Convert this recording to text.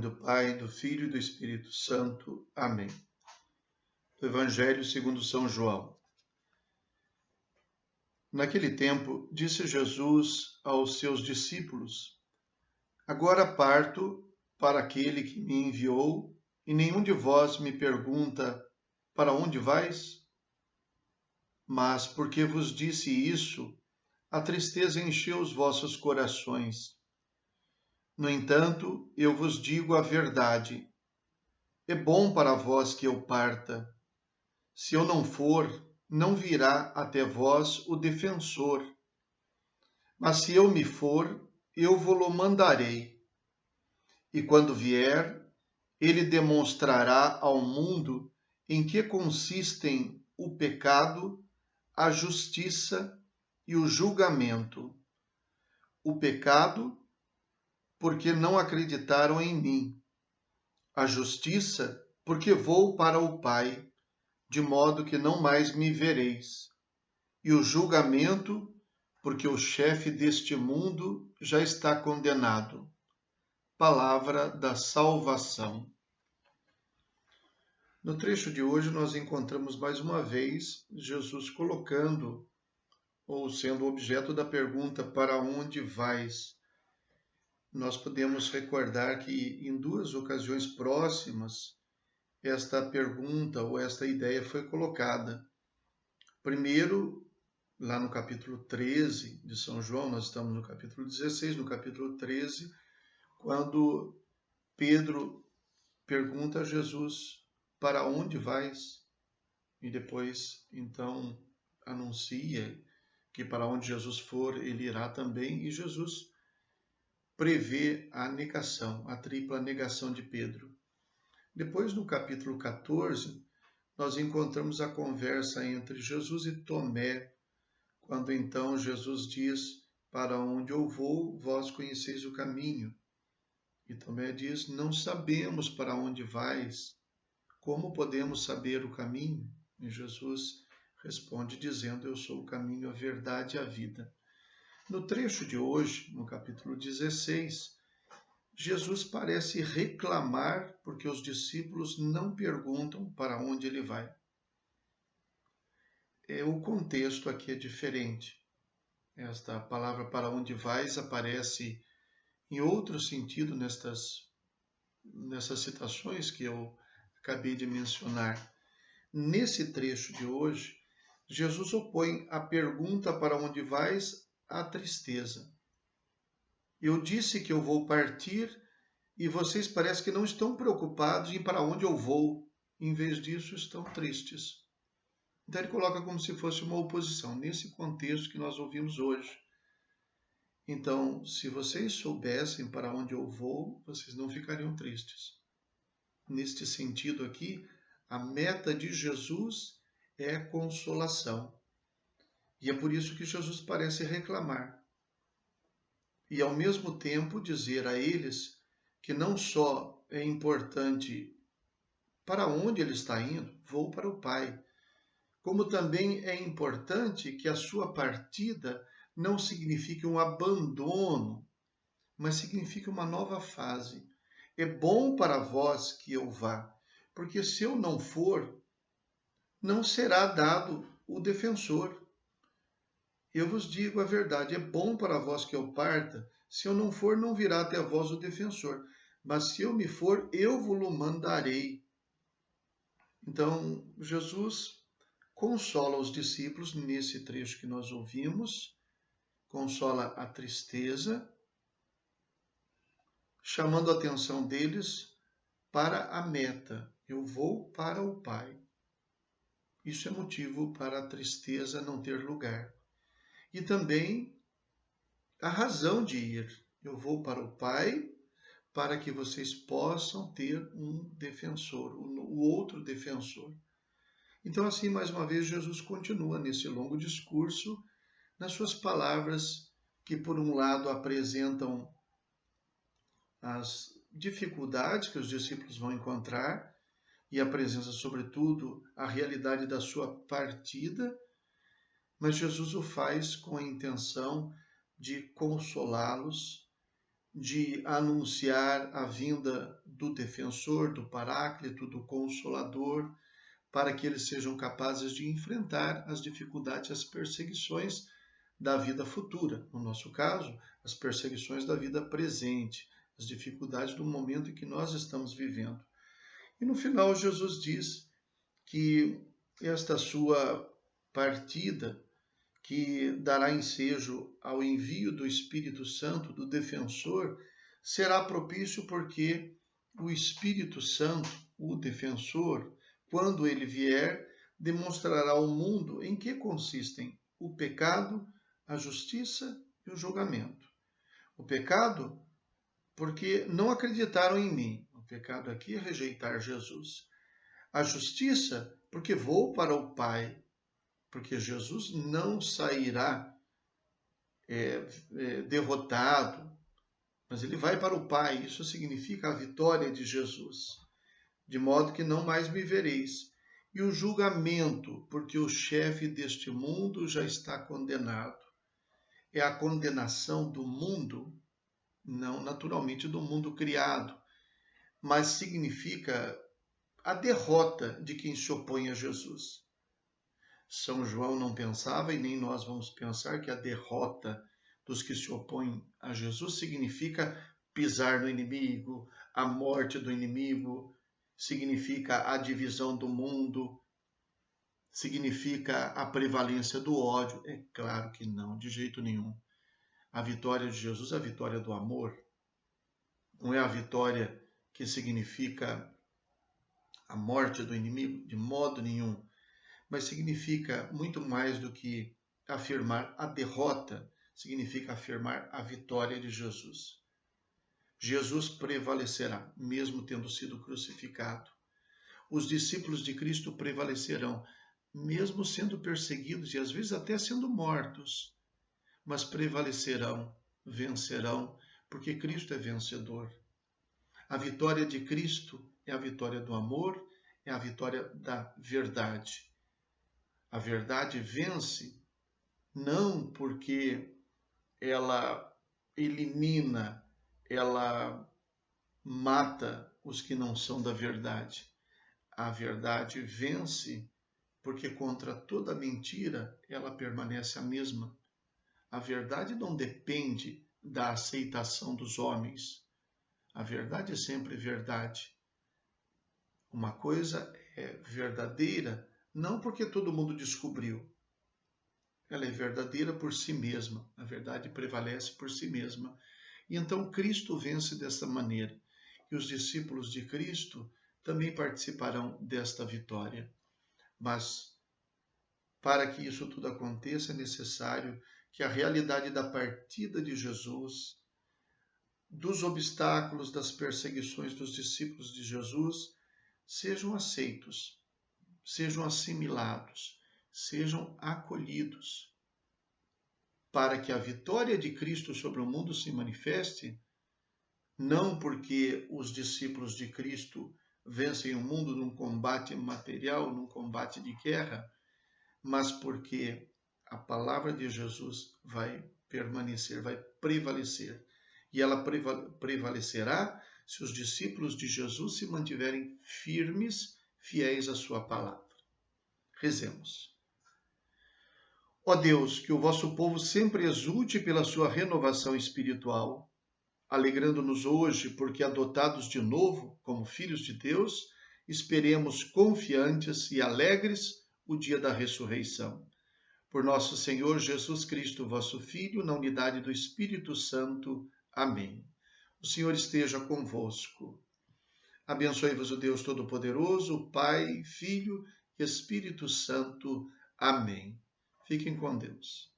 nome do Pai, do Filho e do Espírito Santo. Amém. Do Evangelho segundo São João. Naquele tempo, disse Jesus aos seus discípulos: Agora parto para aquele que me enviou, e nenhum de vós me pergunta: Para onde vais? Mas porque vos disse isso, a tristeza encheu os vossos corações. No entanto, eu vos digo a verdade. É bom para vós que eu parta. Se eu não for, não virá até vós o defensor. Mas se eu me for, eu vou-lo mandarei. E quando vier, ele demonstrará ao mundo em que consistem o pecado, a justiça e o julgamento. O pecado, porque não acreditaram em mim. A justiça, porque vou para o Pai, de modo que não mais me vereis. E o julgamento, porque o chefe deste mundo já está condenado. Palavra da salvação. No trecho de hoje nós encontramos mais uma vez Jesus colocando ou sendo objeto da pergunta: para onde vais? Nós podemos recordar que em duas ocasiões próximas esta pergunta ou esta ideia foi colocada. Primeiro, lá no capítulo 13 de São João, nós estamos no capítulo 16, no capítulo 13, quando Pedro pergunta a Jesus: para onde vais? E depois, então, anuncia que para onde Jesus for, ele irá também, e Jesus prevê a negação, a tripla negação de Pedro. Depois, no capítulo 14, nós encontramos a conversa entre Jesus e Tomé, quando então Jesus diz: para onde eu vou, vós conheceis o caminho. E Tomé diz: não sabemos para onde vais, como podemos saber o caminho? E Jesus responde dizendo: eu sou o caminho, a verdade e a vida. No trecho de hoje, no capítulo 16, Jesus parece reclamar porque os discípulos não perguntam para onde ele vai. O contexto aqui é diferente. Esta palavra para onde vais aparece em outro sentido nessas citações que eu acabei de mencionar. Nesse trecho de hoje, Jesus opõe a pergunta para onde vais à tristeza. Eu disse que eu vou partir e vocês parecem que não estão preocupados em para onde eu vou. Em vez disso, estão tristes. Então ele coloca como se fosse uma oposição, nesse contexto que nós ouvimos hoje. Então, se vocês soubessem para onde eu vou, vocês não ficariam tristes. Neste sentido aqui, a meta de Jesus é a consolação. E é por isso que Jesus parece reclamar. E ao mesmo tempo dizer a eles que não só é importante para onde ele está indo, vou para o Pai, como também é importante que a sua partida não signifique um abandono, mas signifique uma nova fase. É bom para vós que eu vá, porque se eu não for, não será dado o defensor. Eu vos digo a verdade, é bom para vós que eu parta, se eu não for, não virá até vós o defensor. Mas se eu me for, eu vos mandarei. Então, Jesus consola os discípulos nesse trecho que nós ouvimos, consola a tristeza, chamando a atenção deles para a meta. Eu vou para o Pai. Isso é motivo para a tristeza não ter lugar. E também a razão de ir. Eu vou para o Pai para que vocês possam ter um defensor, o outro defensor. Então, assim, mais uma vez, Jesus continua nesse longo discurso, nas suas palavras que, por um lado, apresentam as dificuldades que os discípulos vão encontrar e apresenta, sobretudo, a realidade da sua partida, mas Jesus o faz com a intenção de consolá-los, de anunciar a vinda do defensor, do Paráclito, do Consolador, para que eles sejam capazes de enfrentar as dificuldades, as perseguições da vida futura. No nosso caso, as perseguições da vida presente, as dificuldades do momento em que nós estamos vivendo. E no final, Jesus diz que esta sua partida, que dará ensejo ao envio do Espírito Santo, do defensor, será propício porque o Espírito Santo, o defensor, quando ele vier, demonstrará ao mundo em que consistem o pecado, a justiça e o julgamento. O pecado, porque não acreditaram em mim. O pecado aqui é rejeitar Jesus. A justiça, porque vou para o Pai, porque Jesus não sairá derrotado, mas ele vai para o Pai. Isso significa a vitória de Jesus, de modo que não mais me vereis. E o julgamento, porque o chefe deste mundo já está condenado. É a condenação do mundo, não naturalmente do mundo criado, mas significa a derrota de quem se opõe a Jesus. São João não pensava, e nem nós vamos pensar, que a derrota dos que se opõem a Jesus significa pisar no inimigo, a morte do inimigo, significa a divisão do mundo, significa a prevalência do ódio. É claro que não, de jeito nenhum. A vitória de Jesus é a vitória do amor. Não é a vitória que significa a morte do inimigo, de modo nenhum. Mas significa muito mais do que afirmar a derrota, significa afirmar a vitória de Jesus. Jesus prevalecerá, mesmo tendo sido crucificado. Os discípulos de Cristo prevalecerão, mesmo sendo perseguidos e às vezes até sendo mortos, mas prevalecerão, vencerão, porque Cristo é vencedor. A vitória de Cristo é a vitória do amor, é a vitória da verdade. A verdade vence não porque ela elimina, ela mata os que não são da verdade. A verdade vence porque contra toda mentira ela permanece a mesma. A verdade não depende da aceitação dos homens. A verdade é sempre verdade. Uma coisa é verdadeira não porque todo mundo descobriu. Ela é verdadeira por si mesma. A verdade prevalece por si mesma. E então Cristo vence dessa maneira. E os discípulos de Cristo também participarão desta vitória. Mas para que isso tudo aconteça, é necessário que a realidade da partida de Jesus, dos obstáculos, das perseguições dos discípulos de Jesus, sejam aceitos, sejam assimilados, sejam acolhidos, para que a vitória de Cristo sobre o mundo se manifeste, não porque os discípulos de Cristo vencem o mundo num combate material, num combate de guerra, mas porque a palavra de Jesus vai permanecer, vai prevalecer. E ela prevalecerá se os discípulos de Jesus se mantiverem firmes, fiéis à sua palavra. Rezemos. Ó Deus, que o vosso povo sempre exulte pela sua renovação espiritual, alegrando-nos hoje porque, adotados de novo como filhos de Deus, esperemos confiantes e alegres o dia da ressurreição. Por nosso Senhor Jesus Cristo, vosso Filho, na unidade do Espírito Santo. Amém. O Senhor esteja convosco. Abençoe-vos o Deus Todo-Poderoso, Pai, Filho e Espírito Santo. Amém. Fiquem com Deus.